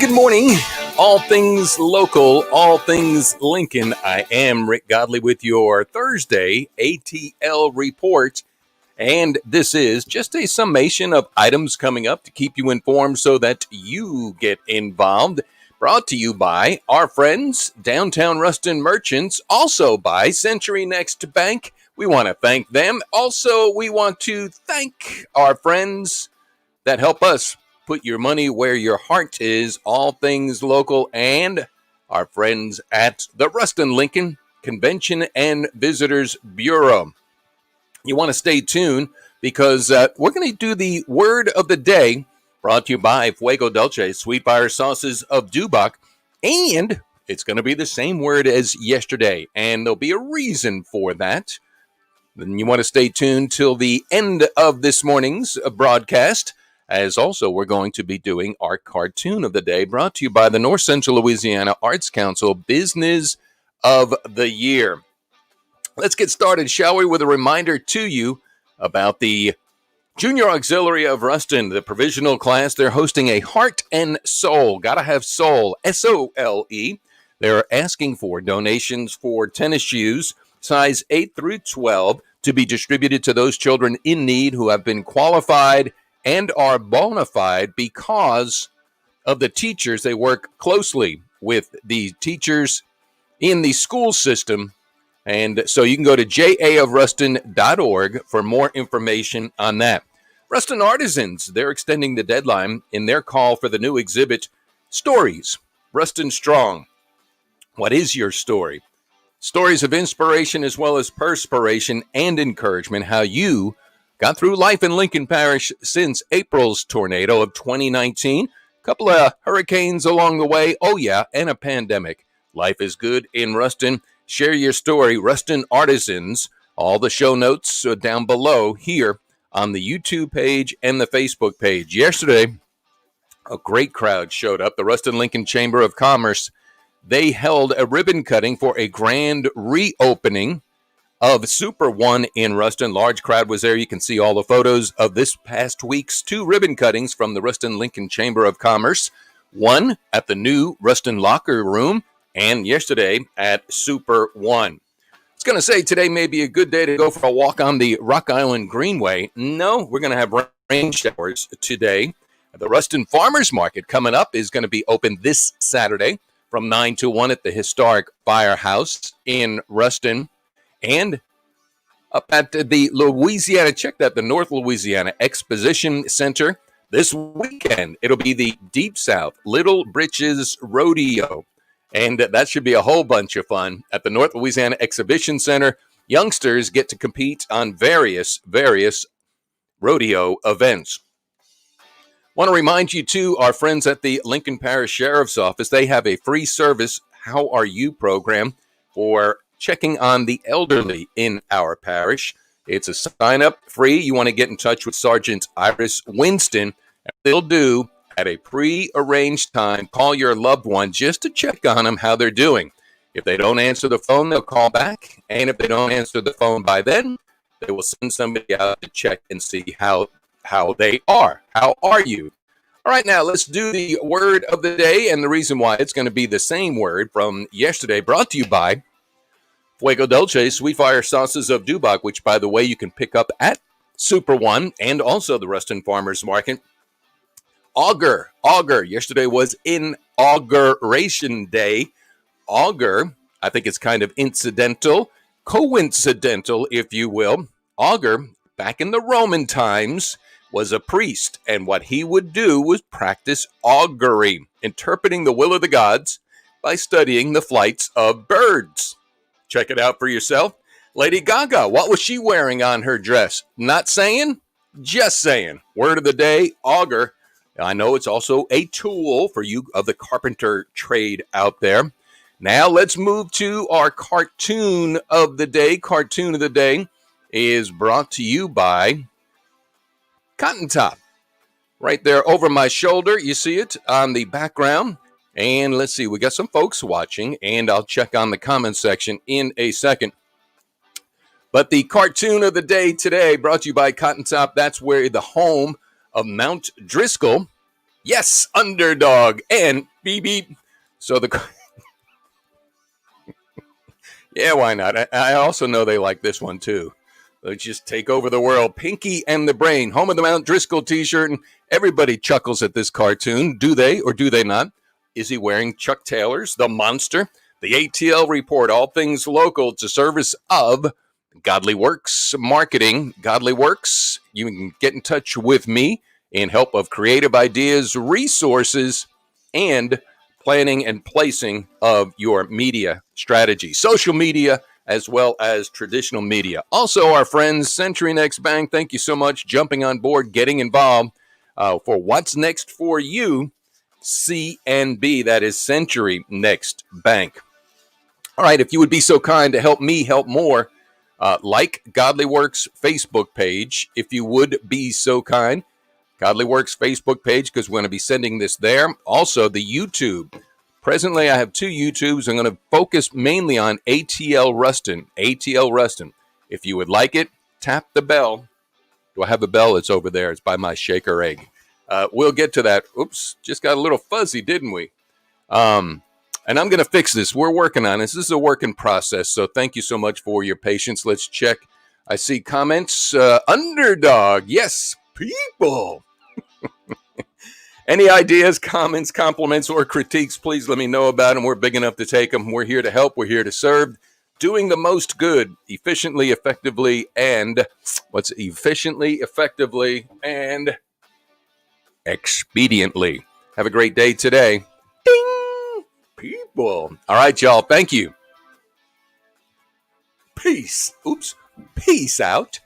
Good morning. All things local, all things Lincoln. I am Rick Godley with your Thursday ATL report. And this is just a summation of items coming up to keep you informed so that you get involved. Brought to you by our friends, Downtown Ruston Merchants, also by Century Next Bank. We want to thank them. Also, we want to thank our friends that help us put your money where your heart is, all things local, and our friends at the Ruston Lincoln Convention and Visitors Bureau. You want to stay tuned because we're going to do the word of the day, brought to you by Fuego Dulce, Sweet Fire Sauces of Dubach, and it's going to be the same word as yesterday, and there'll be a reason for that. Then you want to stay tuned till the end of this morning's broadcast, as also we're going to be doing our cartoon of the day, brought to you by the North Central Louisiana Arts Council Business of the Year. Let's get started, shall we, with a reminder to you about the Junior Auxiliary of Ruston, the provisional class. They're hosting a Heart and Soul. Gotta have soul, S-O-L-E. They're asking for donations for tennis shoes, size 8 through 12, to be distributed to those children in need who have been qualified and are bona fide because of the teachers. They work closely with the teachers in the school system. And so you can go to jaofruston.org for more information on that. Ruston Artisans, they're extending the deadline in their call for the new exhibit, Stories, Ruston Strong. What is your story? Stories of inspiration as well as perspiration and encouragement, how you got through life in Lincoln Parish since April's tornado of 2019. A couple of hurricanes along the way. Oh, yeah, and a pandemic. Life is good in Ruston. Share your story, Ruston Artisans. All the show notes down below here on the YouTube page and the Facebook page. Yesterday, a great crowd showed up. The Ruston Lincoln Chamber of Commerce, they held a ribbon cutting for a grand reopening of Super One in Ruston. Large crowd was there. You can see all the photos of this past week's two ribbon cuttings from the Ruston Lincoln Chamber of Commerce. One at the new Ruston Locker Room, and yesterday at Super One. I was going to say today may be a good day to go for a walk on the Rock Island Greenway. No, we're going to have rain showers today. The Ruston Farmers Market coming up is going to be open this Saturday from 9 to 1 at the historic Firehouse in Ruston. And up at the Louisiana, check that, the North Louisiana Exposition Center. This weekend, it'll be the Deep South Little Britches Rodeo. And that should be a whole bunch of fun at the North Louisiana Exhibition Center. Youngsters get to compete on various rodeo events. Want to remind you, too, our friends at the Lincoln Parish Sheriff's Office, they have a free service, How Are You program, for checking on the elderly in our parish. It's a sign-up free. You want to get in touch with Sergeant Iris Winston. They'll do at a pre-arranged time, call your loved one just to check on them, how they're doing. If they don't answer the phone, they'll call back. And if they don't answer the phone by then, they will send somebody out to check and see how they are. How are you? All right, now let's do the word of the day. And the reason why it's going to be the same word from yesterday, brought to you by Fuego Dulce, Sweet Fire Sauces of Dubach, which, by the way, you can pick up at Super One and also the Ruston Farmers Market. Augur. Yesterday was Inauguration Day. Augur, I think it's kind of coincidental, if you will. Augur, back in the Roman times, was a priest, and what he would do was practice augury, interpreting the will of the gods by studying the flights of birds. Check it out for yourself. Lady Gaga, what was she wearing on her dress? Not saying, just saying. Word of the day, augur. I know it's also a tool for you of the carpenter trade out there. Now let's move to our cartoon of the day. Cartoon of the day is brought to you by Cotton Top. Right there over my shoulder, you see it on the background. And let's see, we got some folks watching, and I'll check on the comment section in a second. But the cartoon of the day today, brought to you by Cotton Top. That's where the home of Mount Driscoll Yes, underdog. And beep beep. So the yeah, why not? I also know they like this one too. Let's just take over the world. Pinky and the Brain, home of the Mount Driscoll t-shirt. And everybody chuckles at this cartoon. Do they or do they not? Is he wearing Chuck Taylor's The Monster? The ATL Report, all things local to service of Godly Works Marketing. Godly Works, you can get in touch with me in help of creative ideas, resources, and planning and placing of your media strategy, social media, as well as traditional media. Also, our friends, Century Next Bank, thank you so much jumping on board, getting involved for what's next for you. CNB, that is Century Next Bank. All right, if you would be so kind to help me help more, like Godly Works Facebook page, if you would be so kind. Godly Works Facebook page, because we're going to be sending this there. Also, the YouTube. Presently, I have two YouTubes. I'm going to focus mainly on ATL-Ruston. ATL-Ruston. If you would like it, tap the bell. Do I have a bell? It's over there. It's by my shaker egg. We'll get to that. Oops, just got a little fuzzy, didn't we? And I'm going to fix this. We're working on this. This is a work in process, so thank you so much for your patience. Let's check. I see comments. Underdog. Yes, people. Any ideas, comments, compliments, or critiques, please let me know about them. We're big enough to take them. We're here to help. We're here to serve. Doing the most good, efficiently, effectively, and and expediently. Have a great day today. Ding! People. All right, y'all. Thank you. Peace. Oops. Peace out.